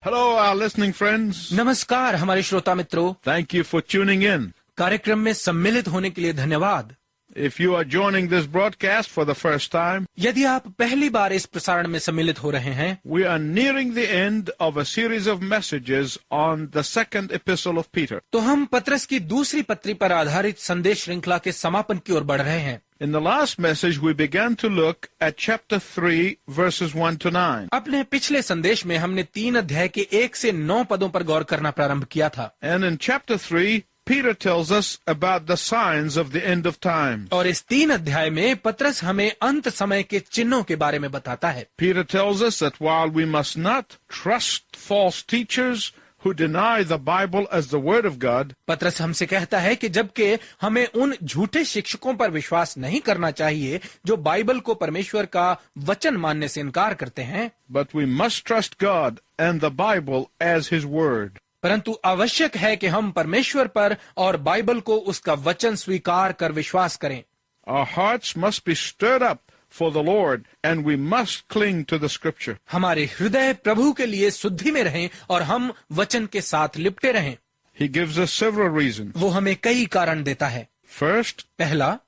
Hello, our listening friends. नमस्कार हमारे श्रोता मित्रों, Thank you for tuning in. कार्यक्रम में सम्मिलित होने के लिए धन्यवाद। If you are joining this broadcast for the first time, यदि आप पहली बार इस प्रसारण में सम्मिलित हो रहे हैं, we are nearing the end of a series of messages on the second epistle of Peter. तो हम पत्रस की दूसरी पत्री पर आधारित संदेश श्रृंखला के समापन की ओर बढ़ रहे हैं। In the last message, we began to look at chapter 3, verses 1 to 9. अपने पिछले संदेश में हमने 3 अध्याय के 1 से 9 पदों पर गौर करना प्रारंभ किया था। And in chapter 3, Peter tells us about the signs of the end of time. और इस 3 अध्याय में पत्रस हमें अंत समय के चिन्हों के बारे में बताता है। Peter tells us that while we must not trust false teachers who deny the Bible as the Word of God, पत्रस हमसे कहता है कि जबकि हमें उन झूठे शिक्षकों पर विश्वास नहीं करना चाहिए जो बाइबल को परमेश्वर का वचन मानने से इनकार करते हैं, but we must trust God and the Bible as His Word. परंतु आवश्यक है कि हम परमेश्वर पर और बाइबल को उसका वचन स्वीकार कर विश्वास करें। Our hearts must be stirred up for the Lord, and we must cling to the Scripture. हमारे हृदय प्रभु के लिए शुद्धि में रहें और हम वचन के साथ लिपटे रहें। He gives us several reasons. वो हमें कई कारण देता है। First, पहला,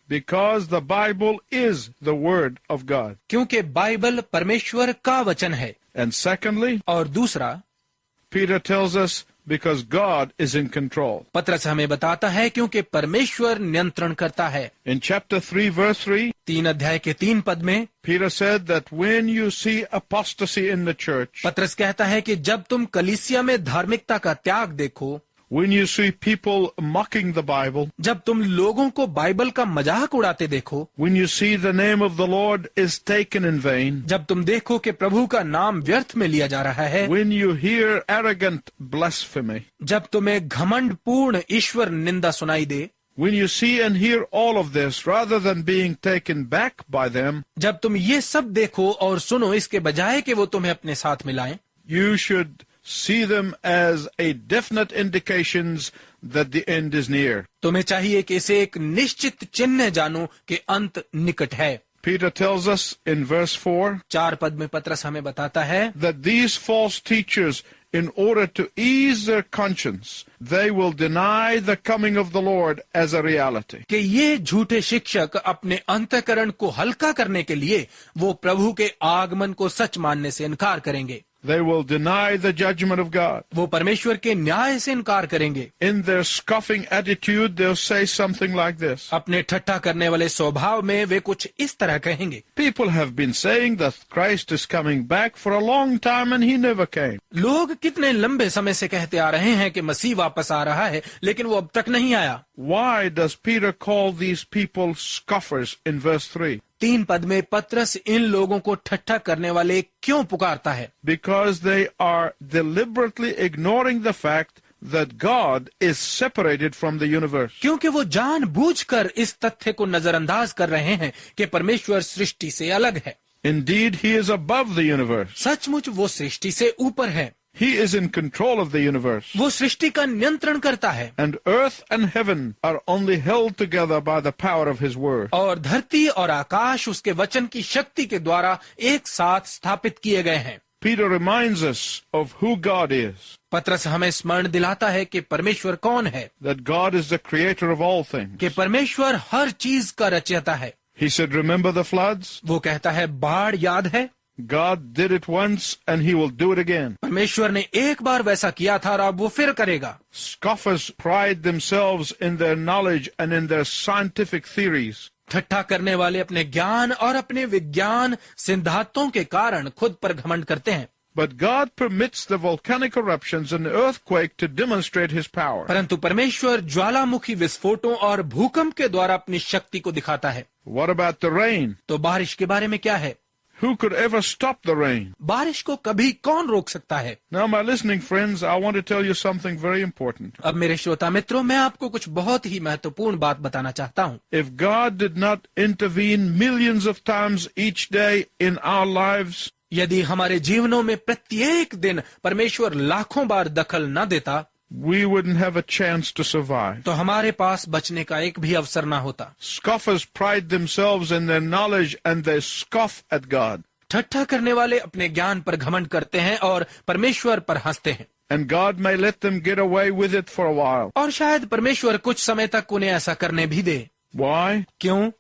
because the Bible is the Word of God. क्योंकि बाइबल परमेश्वर का वचन है। And secondly, और दूसरा, Peter tells us because God is in control. पत्रस हमें बताता है क्योंकि परमेश्वर नियंत्रण करता है। In chapter 3, verse 3, 3 अध्याय के 3 पद में Peter said that when you see apostasy in the church, पत्रस कहता है कि जब तुम कलीसिया में धार्मिकता का त्याग देखो, when you see people mocking the Bible, जब तुम लोगों को बाइबल का मजाक उड़ाते देखो, when you see the name of the Lord is taken in vain, जब तुम देखो कि प्रभु का नाम व्यर्थ में लिया जा रहा है, when you hear arrogant blasphemy, जब तुम्हें घमंड पूर्ण ईश्वर निंदा सुनाई दे, when you see and hear all of this rather than being taken back by them, जब तुम ये सब देखो और सुनो इसके बजाय कि वो तुम्हें अपने साथ मिलाएं, you should see them as a definite indications that the end is near. तुम्हें चाहिए कि इसे एक निश्चित चिन्ह जानो कि अंत निकट है। Peter tells us in verse 4 4 पद में पत्रस हमें बताता है that these false teachers, in order to ease their conscience, they will deny the coming of the Lord as a reality. कि ये झूठे शिक्षक अपने अंतःकरण को हल्का करने के लिए वो प्रभु के आगमन को सच मानने से इनकार करेंगे। They will deny the judgment of God. वो परमेश्वर के न्याय से इनकार करेंगे। In their scoffing attitude, they'll say something like this. अपने ठट्ठा करने वाले स्वभाव में वे कुछ इस तरह कहेंगे, People have been saying that Christ is coming back for a long time and he never came. लोग कितने लंबे समय से कहते आ रहे हैं कि मसीह वापस आ रहा है, लेकिन वो अब तक नहीं आया। Why does Peter call these people scoffers in verse 3? 3 पद में पत्रस इन लोगों को ठट्ठा करने वाले क्यों पुकारता है? Because they are deliberately ignoring the fact that God is separated from the universe. क्योंकि वो जानबूझकर इस तथ्य को नजरअंदाज कर रहे हैं कि परमेश्वर सृष्टि से अलग है। Indeed, he is above the universe. सचमुच वो सृष्टि से ऊपर है। He is in control of the universe. वो सृष्टि का नियंत्रण करता है। And earth and heaven are only held together by the power of his word. और धरती और आकाश उसके वचन की शक्ति के द्वारा एक साथ स्थापित किए गए हैं। Peter reminds us of who God is. पत्रस हमें स्मरण दिलाता है कि परमेश्वर कौन है, That God is the creator of all things. कि परमेश्वर हर चीज का रचयिता है। He said, remember the floods? वो कहता है बाढ़ याद है, God did it once and he will do it again. परमेश्वर ने एक बार वैसा किया था और अब वो फिर करेगा। Scoffers pride themselves in their knowledge and in their scientific theories. ठट्ठा करने वाले अपने ज्ञान और अपने विज्ञान सिद्धांतों के कारण खुद पर घमंड करते हैं। But God permits the volcanic eruptions and the earthquake to demonstrate his power. परंतु परमेश्वर ज्वालामुखी विस्फोटों और भूकंप के द्वारा अपनी शक्ति को दिखाता है। What about the rain? तो बारिश के बारे में क्या है? Who could ever stop the rain? बारिश को कभी कौन रोक सकता है? Now, my listening friends, I want to tell you something very important. अब मेरे श्रोता मित्रों, मैं आपको कुछ बहुत ही महत्वपूर्ण बात बताना चाहता हूँ। If God did not intervene millions of times each day in our lives, यदि हमारे जीवनों में प्रत्येक दिन परमेश्वर लाखों बार दखल न देता, we wouldn't have a chance to survive. तो हमारे पास बचने का एक भी अवसर न होता। Scoffers pride themselves in their knowledge and they scoff at God. ठट्ठा करने वाले अपने ज्ञान पर घमंड करते हैं और परमेश्वर पर हंसते हैं, And God may let them get away with it for a while. और शायद परमेश्वर कुछ समय तक उन्हें ऐसा करने भी दे। Why? क्यों?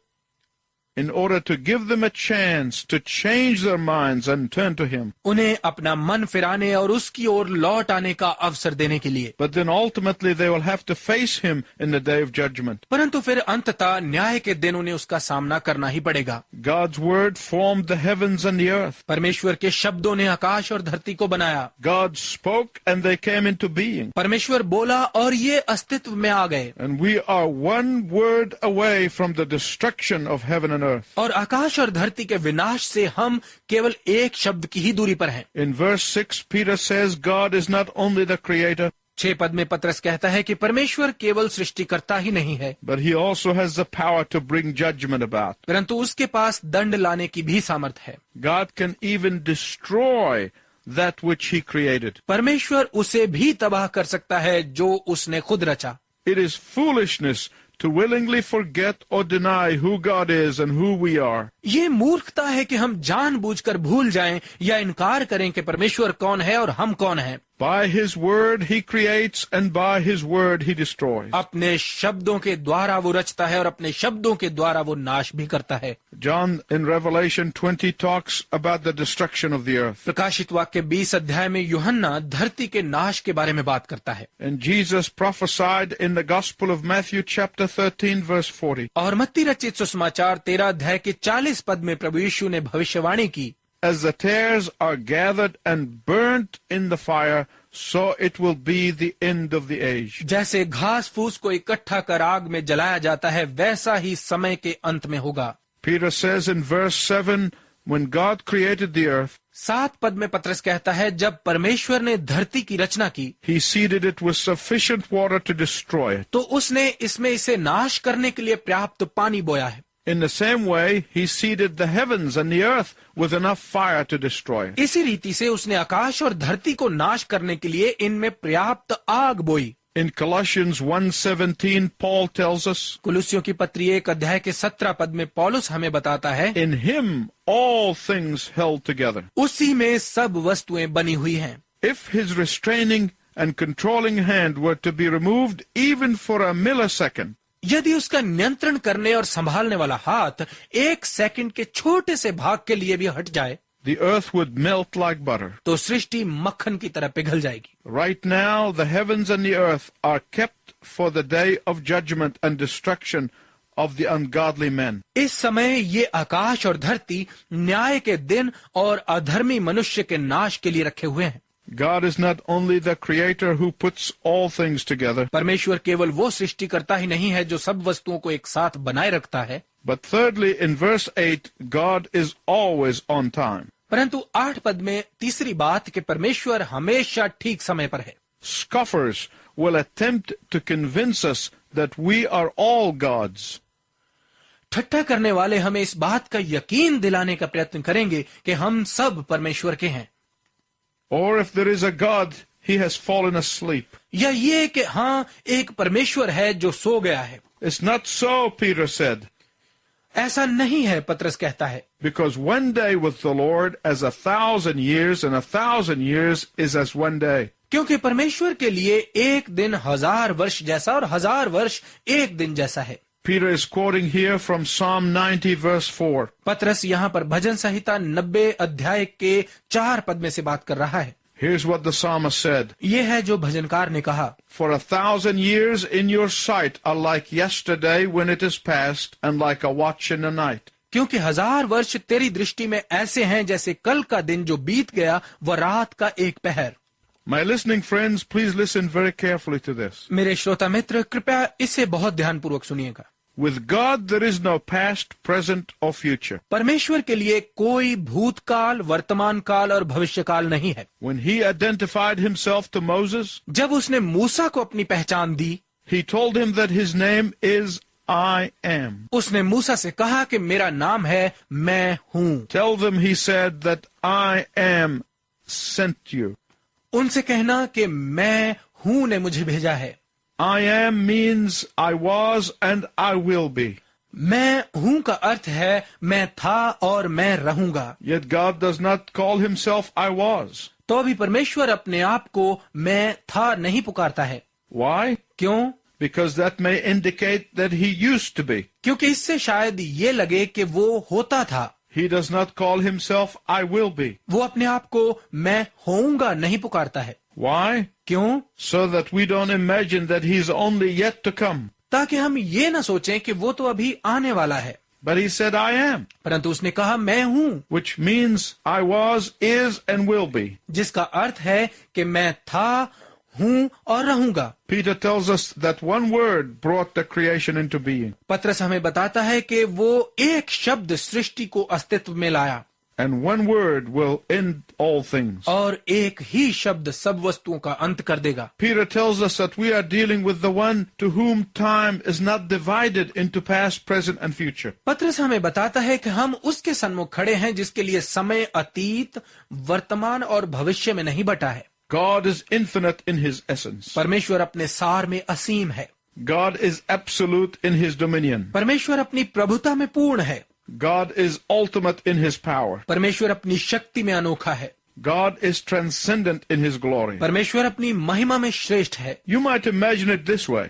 In order to give them a chance to change their minds and turn to Him. उन्हें अपना मन फिराने और उसकी ओर लौट आने का अवसर देने के लिए। But then ultimately they will have to face Him in the day of judgment. परंतु फिर अंततः न्याय के दिन उन्हें उसका सामना करना ही पड़ेगा। God's word formed the heavens and the earth. परमेश्वर के शब्दों ने आकाश और धरती को बनाया। God spoke and they came into being. परमेश्वर बोला और ये अस्तित्व में आ गए। And we are one word away from the destruction of heaven and earth. और आकाश और धरती के विनाश से हम केवल एक शब्द की ही दूरी पर हैं। In verse 6, Peter says God is not only the creator, 6 पद में पतरस कहता है कि परमेश्वर केवल सृष्टिकर्ता ही नहीं है, but He also has the power to bring judgment about. परंतु उसके पास दंड लाने की भी सामर्थ है। God can even destroy that which He created. परमेश्वर उसे भी तबाह कर सकता है जो उसने खुद रचा। It is foolishness to willingly forget or deny who God is and who we are. ये मूर्खता है कि हम जानबूझकर भूल जाएं या इनकार करें कि परमेश्वर कौन है और हम कौन हैं। By His word He creates and by His word He destroys. अपने शब्दों के द्वारा वो रचता है और अपने शब्दों के द्वारा वो नाश भी करता है। John in Revelation 20 talks about the destruction of the earth. प्रकाशित वाक्य 20 अध्याय में यूहन्ना धरती के नाश के बारे में बात करता है। And Jesus prophesied in the Gospel of Matthew chapter 13 verse 40. और मत्ती रचित सुसमाचार 13 अध्याय के 40 पद में प्रभु यीशु ने भविष्यवाणी की, As the tares are gathered and burnt in the fire, so it will be the end of the age. जैसे घास फूस को इकट्ठा कर आग में जलाया जाता है वैसा ही समय के अंत में होगा। Peter says in verse 7, when God created the earth, 7 पद में पतरस कहता है जब परमेश्वर ने धरती की रचना की He seeded it with sufficient water to destroy it. तो उसने इसमें इसे नाश करने के लिए पर्याप्त पानी बोया है। In the same way, He seeded the heavens and the earth with enough fire to destroy it. इसी रीति से उसने आकाश और धरती को नाश करने के लिए इनमें पर्याप्त आग बोई। In Colossians 1:17, Paul tells us, कुलुस्सियों की पत्री 1 अध्याय के 17 पद में पौलुस हमें बताता है, in Him all things held together. उसी में सब वस्तुएं बनी हुई हैं। If His restraining and controlling hand were to be removed even for a millisecond, यदि उसका नियंत्रण करने और संभालने वाला हाथ 1 सेकंड के छोटे से भाग के लिए भी हट जाए, the earth would melt like butter. तो सृष्टि मक्खन की तरह पिघल जाएगी। Right now, the heavens and the earth are kept for the day of judgment and destruction of the ungodly men. इस समय ये आकाश और धरती न्याय के दिन और अधर्मी मनुष्य के नाश के लिए रखे हुए हैं। God is not only the creator who puts all things together, परमेश्वर केवल वो सृष्टिकर्ता ही नहीं है जो सब वस्तुओं को एक साथ बनाए रखता है, but thirdly, in verse 8, God is always on time. परंतु 8 पद में तीसरी बात कि परमेश्वर हमेशा ठीक समय पर है। Scoffers will attempt to convince us that we are all gods. ठट्ठा करने वाले हमें इस बात का यकीन दिलाने का प्रयत्न करेंगे कि हम सब परमेश्वर के हैं। Or if there is a God, He has fallen asleep. या ये कि हाँ एक परमेश्वर है जो सो गया है। It's not so, Peter said, ऐसा नहीं है, पतरस कहता है, because one day with the Lord as 1,000 years, and 1,000 years is as one day. क्योंकि परमेश्वर के लिए एक दिन 1000 वर्ष जैसा और 1000 वर्ष एक दिन जैसा है। Peter is quoting here from Psalm 90 verse 4. पतरस यहाँ पर भजन संहिता 90 अध्याय के 4 पद में से बात कर रहा है। Here's what the psalmist said. ये है जो भजनकार ने कहा, For 1,000 years in your sight are like yesterday when it is past, and like a watch in the night. क्योंकि 1000 वर्ष तेरी दृष्टि में ऐसे हैं जैसे कल का दिन जो बीत गया व रात का एक पहर। My listening friends, please listen very carefully to this. मेरे श्रोता मित्र, कृपया इसे बहुत ध्यानपूर्वक सुनिएगा। With God there is no past, present or future. परमेश्वर के लिए कोई भूतकाल, वर्तमान काल और भविष्यकाल नहीं है। When He identified Himself to Moses, जब उसने मूसा को अपनी पहचान दी, He told him that His name is I am. उसने मूसा से कहा कि मेरा नाम है मैं हूँ। Tell them, He said, that I am sent you. उनसे कहना कि मैं हूँ ने मुझे भेजा है। I am means I was and I will be. मैं हूं का अर्थ है मैं था और मैं रहूंगा। Yet God does not call himself I was. तो भी परमेश्वर अपने आप को मैं था नहीं पुकारता है। Why? क्यों? Because that may indicate that he used to be. क्योंकि इससे शायद ये लगे कि वो होता था। He does not call himself I will be. वो अपने आप को मैं होऊंगा नहीं पुकारता है। Why? क्यों? So that we don't imagine that he's only yet to come. ताकि हम ये ना सोचें कि वो तो अभी आने वाला है। But he said I am, परंतु उसने कहा मैं हूं, which means I was, is, and will be. जिसका अर्थ है कि मैं था, हूं और रहूंगा। Peter tells us that one word brought the creation into being. पत्रस हमें बताता है कि वो एक शब्द सृष्टि को अस्तित्व में लाया And one word will end all things. और एक ही शब्द सब वस्तुओं का अंत कर देगा। Peter tells us that we are dealing with the one to whom time is not divided into past, present, and future. पत्रस हमें बताता है कि हम उसके सन्मुख खड़े हैं जिसके लिए समय अतीत, वर्तमान और भविष्य में नहीं बटा है। God is infinite in his essence. परमेश्वर अपने सार में असीम है। God is absolute in his dominion. परमेश्वर अपनी प्रभुता में पूर्ण है। God is ultimate in his power. परमेश्वर अपनी शक्ति में अनोखा है। God is transcendent in his glory. परमेश्वर अपनी महिमा में श्रेष्ठ है। You might imagine it this way.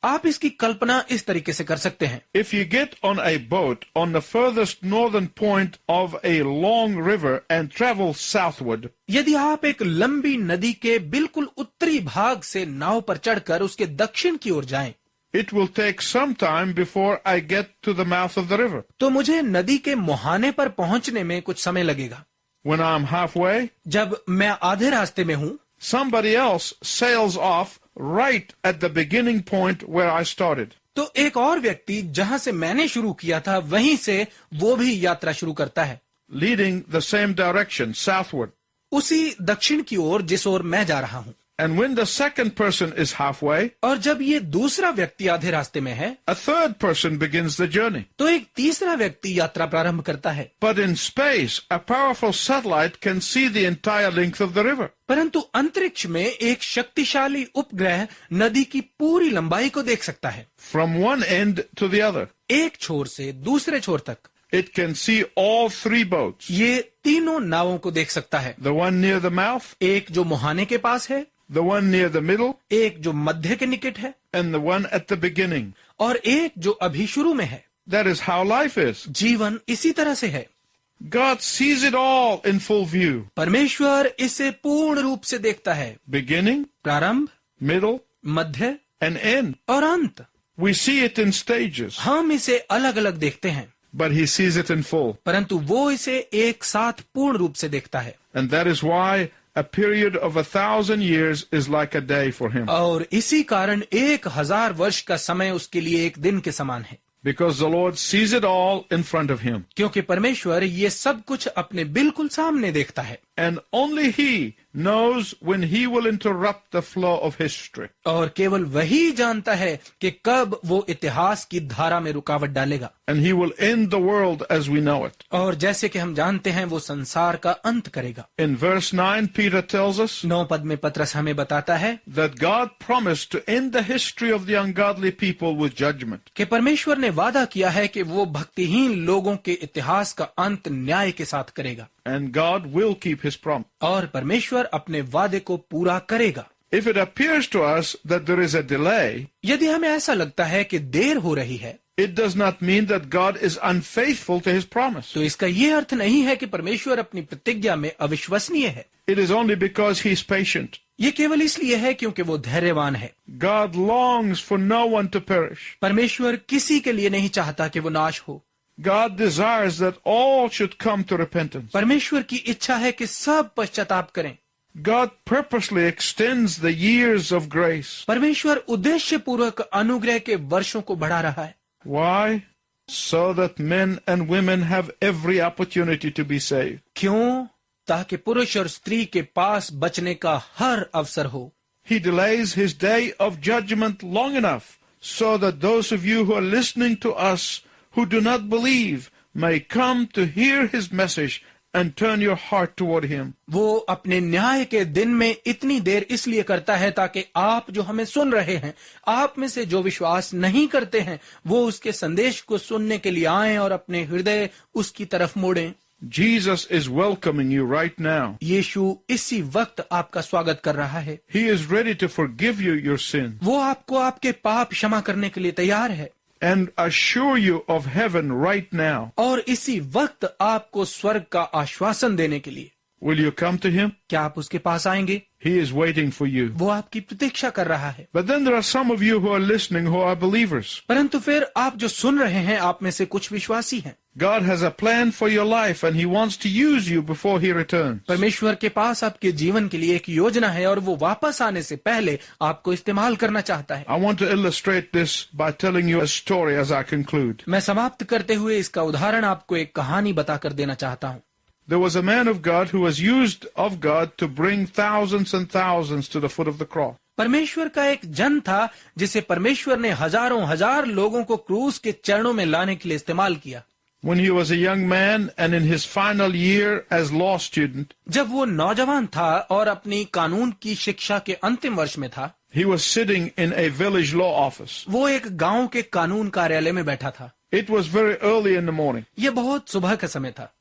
आप इसकी कल्पना इस तरीके से कर सकते हैं। If you get on a boat on the furthest northern point of a long river and travel southward, यदि आप एक लंबी नदी के बिल्कुल उत्तरी भाग से नाव पर चढ़कर उसके दक्षिण की ओर जाएं, it will take some time before I get to the mouth of the river. तो मुझे नदी के मुहाने पर पहुंचने में कुछ समय लगेगा। When I'm halfway, जब मैं आधे रास्ते में हूं, somebody else sails off right at the beginning point where I started. तो एक और व्यक्ति जहां से मैंने शुरू किया था वहीं से वो भी यात्रा शुरू करता है, leading the same direction, southward. उसी दक्षिण की ओर जिस ओर मैं जा रहा हूं। And when the second person is halfway, और जब ये दूसरा व्यक्ति आधे रास्ते में है, a third person begins the journey. तो एक तीसरा व्यक्ति यात्रा प्रारंभ करता है। But in space, a powerful satellite can see the entire length of the river. परंतु अंतरिक्ष में एक शक्तिशाली उपग्रह नदी की पूरी लंबाई को देख सकता है, From one end to the other. एक छोर से दूसरे छोर तक। It can see all three boats. ये तीनों नावों को देख सकता है, The one near the mouth, एक जो मुहाने के पास है, the one near the middle, एक जो मध्य के निकट है and the one at the beginning. और एक जो अभी शुरू में है। That is how life is. जीवन इसी तरह से है। God sees it all in full view. परमेश्वर इसे पूर्ण रूप से देखता है, Beginning, प्रारंभ, middle, मध्य and end. और अंत। We see it in stages, हम इसे अलग अलग देखते हैं, but he sees it in full. परंतु वो इसे एक साथ पूर्ण रूप से देखता है। And that is why a period of 1,000 years is like a day for him. और इसी कारण 1000 वर्ष का समय उसके लिए एक दिन के समान है, Because the Lord sees it all in front of him. क्योंकि परमेश्वर ये सब कुछ अपने बिल्कुल सामने देखता है। And only he knows when he will interrupt the flow of history. और केवल वही जानता है कि कब वो इतिहास की धारा में रुकावट डालेगा। And he will end the world as we know it. और जैसे कि हम जानते हैं वो संसार का अंत करेगा। In verse 9, Peter tells us 9 पद में पत्रस हमें बताता है that God promised to end the history of the ungodly people with judgment. कि परमेश्वर ने वादा किया है कि वो भक्तिहीन लोगों के इतिहास का अंत न्याय के साथ करेगा। And God will keep his promise. और परमेश्वर अपने वादे को पूरा करेगा। If it appears to us that there is a delay, यदि हमें ऐसा लगता है कि देर हो रही है, it does not mean that God is unfaithful to his promise. तो इसका ये अर्थ नहीं है कि परमेश्वर अपनी प्रतिज्ञा में अविश्वसनीय है। It is only because he is patient. ये केवल इसलिए है क्योंकि वो धैर्यवान है। God longs for no one to perish. परमेश्वर किसी के लिए नहीं चाहता कि वो नाश हो। God desires that all should come to repentance. परमेश्वर की इच्छा है कि सब पश्चाताप करें। God purposely extends the years of grace. परमेश्वर उद्देश्य पूर्वक अनुग्रह के वर्षों को बढ़ा रहा है। Why? So that men and women have every opportunity to be saved. क्यों? ताकि पुरुष और स्त्री के पास बचने का हर अवसर हो। He delays his day of judgment long enough so that those of you who are listening to us who do not believe may come to hear his message and turn your heart toward Him. वो अपने न्याय के दिन में इतनी देर इसलिए करता है ताकि आप जो हमें सुन रहे हैं, आप में से जो विश्वास नहीं करते हैं, वो उसके संदेश को सुनने के लिए आएं और अपने हृदय उसकी तरफ मोड़ें। Jesus is welcoming you right now. यीशु इसी वक्त आपका स्वागत कर रहा है। He is ready to forgive you your sin वो आपको आपके पाप क्षमा करने के लिए तैयार है and assure you of heaven right now. और इसी वक्त आपको स्वर्ग का आश्वासन देने के लिए। Will you come to Him? क्या आप उसके पास आएंगे? He is waiting for you. वो आपकी प्रतीक्षा कर रहा है। But then there are some of you who are listening who are believers. परंतु फिर आप जो सुन रहे हैं, आप में से कुछ विश्वासी हैं। God has a plan for your life and He wants to use you before He returns. परमेश्वर के पास आपके जीवन के लिए एक योजना है और वो वापस आने से पहले आपको इस्तेमाल करना चाहता है। I want to illustrate this by telling you a story as I conclude. मैं समाप्त करते हुए इसका उदाहरण आपको एक कहानी बताकर देना चाहता हूँ। There was a man of God who was used of God to bring thousands and thousands to the foot of the cross. परमेश्वर का एक जन था जिसे परमेश्वर ने हजारों हजार लोगों को क्रूस के चरणों में लाने के लिए इस्तेमाल किया। When he was a young man and in his final year as law student, जब वो नौजवान था और अपनी कानून की शिक्षा के अंतिम वर्ष में था, he was sitting in a village law office. वो एक गांव के कानून कार्यालय में बैठा था। It was very early in the morning, ये बहुत सुबह का समय था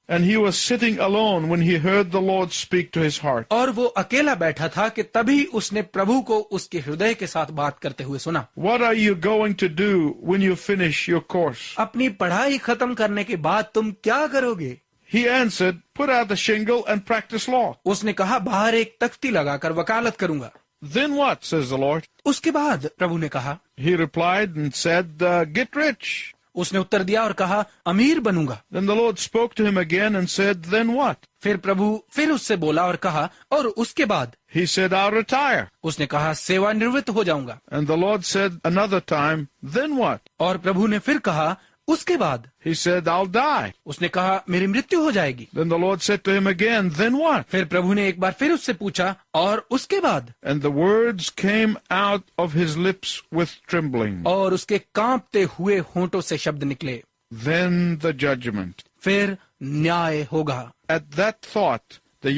and he was sitting alone when he heard the Lord speak to his heart. और वो अकेला बैठा था कि तभी उसने प्रभु को उसके हृदय के साथ बात करते हुए सुना। What are you going to do when you finish your course? अपनी पढ़ाई खत्म करने के बाद तुम क्या करोगे? He answered, put out the shingle and practice law. उसने कहा, बाहर एक तख्ती लगाकर वकालत करूंगा। Then what, says the Lord? उसके बाद प्रभु ने कहा, He replied and said, get rich. उसने उत्तर दिया और कहा, अमीर बनूंगा। Then the Lord spoke to him again and said, then what? फिर प्रभु फिर उससे बोला और कहा, और उसके बाद? He said, I'll retire. उसने कहा, सेवानिवृत्त हो जाऊंगा। And the Lord said another time, then what? और प्रभु ने फिर कहा, उसके बाद? He said, I'll die. उसने कहा, मेरी मृत्यु हो जाएगी। Then the Lord said to him again, then what? फिर प्रभु ने एक बार फिर उससे पूछा, और उसके बाद? And the words came out of his lips with trembling. और उसके कांपते हुए होंठों से शब्द निकले, Then the judgment. फिर न्याय होगा। At that thought, the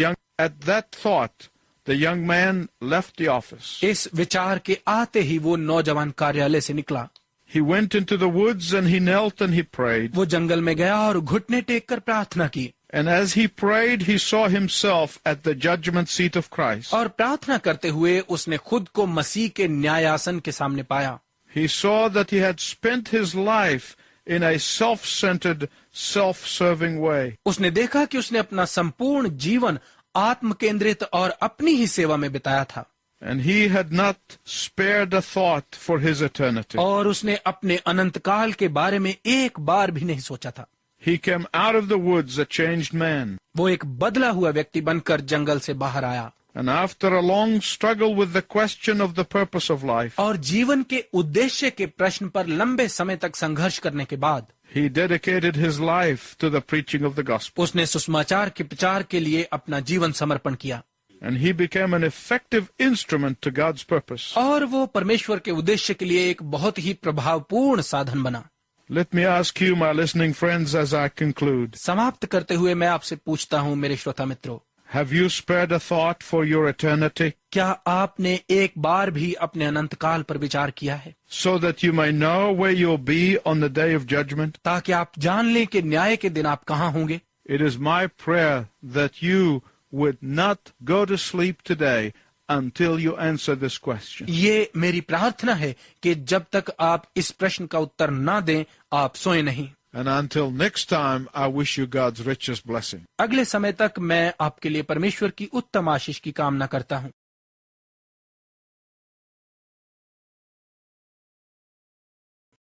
young man left the office. इस विचार के आते ही वो नौजवान कार्यालय से निकला। He went into the woods and he knelt and he prayed. वो जंगल में गया और घुटने टेक कर प्रार्थना की। And as he prayed, he saw himself at the judgment seat of Christ. और प्रार्थना करते हुए उसने खुद को मसीह के न्यायासन के सामने पाया। He saw that he had spent his life in a self-centered, self-serving way. उसने देखा कि उसने अपना संपूर्ण जीवन आत्म केंद्रित और अपनी ही सेवा में बिताया था। And he had not spared a thought for his eternity. और उसने अपने अनंत काल के बारे में एक बार भी नहीं सोचा था। He came out of the woods a changed man. वो एक बदला हुआ व्यक्ति बनकर जंगल से बाहर आया। And after a long struggle with the question of the purpose of life, और जीवन के उद्देश्य के प्रश्न पर लंबे समय तक संघर्ष करने के बाद he dedicated his life to the preaching of the gospel. उसने सुसमाचार के प्रचार के लिए अपना जीवन समर्पण किया। And he became an effective instrument to God's purpose. और वो परमेश्वर के उद्देश्य के लिए एक बहुत ही प्रभावपूर्ण साधन बना। Let me ask you, my listening friends, as I conclude, समाप्त करते हुए मैं आपसे पूछता हूँ मेरे श्रोता मित्रों, have you spared a thought for your eternity? क्या आपने एक बार भी अपने अनंत काल पर विचार किया है? So that you may know where you'll be on the day of judgment? ताकि आप जान लें कि न्याय के दिन आप कहाँ होंगे। It is my prayer that you would not go to sleep today until you answer this question. ये मेरी प्रार्थना है कि जब तक आप इस प्रश्न का उत्तर ना दें, आप सोए नहीं। And until next time, I wish you God's richest blessing. अगले समय तक मैं आपके लिए परमेश्वर की उत्तम आशीष की कामना करता हूँ।